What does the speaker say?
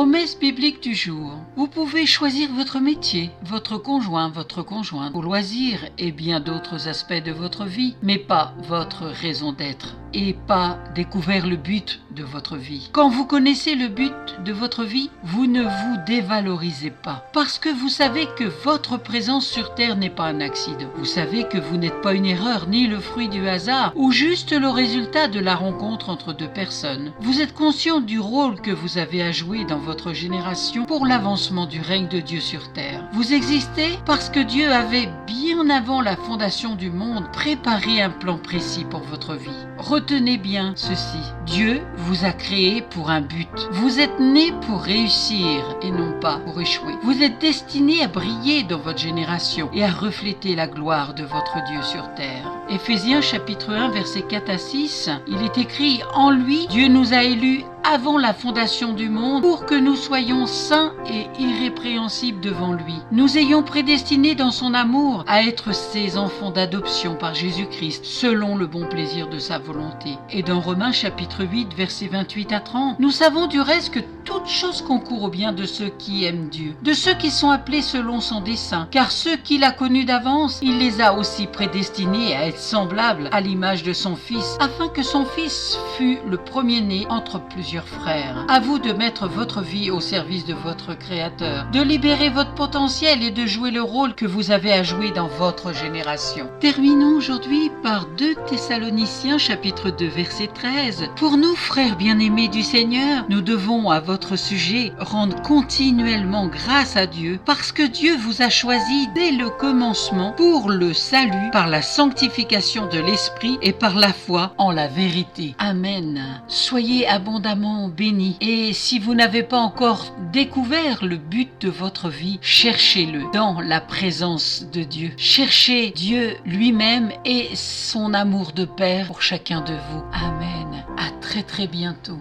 Promesse biblique du jour. Vous pouvez choisir votre métier, votre conjoint, votre conjointe, vos loisirs et bien d'autres aspects de votre vie, mais pas votre raison d'être et pas découvert le but de votre vie. Quand vous connaissez le but de votre vie, vous ne vous dévalorisez pas parce que vous savez que votre présence sur Terre n'est pas un accident. Vous savez que vous n'êtes pas une erreur ni le fruit du hasard ou juste le résultat de la rencontre entre deux personnes. Vous êtes conscient du rôle que vous avez à jouer dans votre génération pour l'avancement du règne de Dieu sur Terre. Vous existez parce que Dieu avait, bien avant la fondation du monde, préparé un plan précis pour votre vie. Retenez bien ceci. Dieu vous a créé pour un but. Vous êtes né pour réussir et non pas pour échouer. Vous êtes destiné à briller dans votre génération et à refléter la gloire de votre Dieu sur terre. Éphésiens chapitre 1 versets 4 à 6, il est écrit « En lui, Dieu nous a élus avant la fondation du monde pour que nous soyons saints et irrépréhensibles devant lui. Nous ayons prédestinés dans son amour à être ses enfants d'adoption par Jésus-Christ selon le bon plaisir de sa volonté. » Et dans Romains chapitre 8 versets 28 à 30, nous savons du reste que toute chose concourt au bien de ceux qui aiment Dieu, de ceux qui sont appelés selon son dessein, car ceux qu'il a connus d'avance, il les a aussi prédestinés à être semblables à l'image de son Fils, afin que son Fils fût le premier-né entre plusieurs frères. À vous de mettre votre vie au service de votre Créateur, de libérer votre potentiel et de jouer le rôle que vous avez à jouer dans votre génération. Terminons aujourd'hui par 2 Thessaloniciens chapitre 2 verset 13. Pour nous, frères bien-aimés du Seigneur, nous devons à votre sujet rendre continuellement grâce à Dieu parce que Dieu vous a choisi dès le commencement pour le salut par la sanctification de l'Esprit et par la foi en la vérité. Amen. Soyez abondamment bénis et si vous n'avez pas encore découvert le but de votre vie, cherchez-le dans la présence de Dieu. Cherchez Dieu lui-même et son amour de Père pour chacun de vous. Amen. À très bientôt.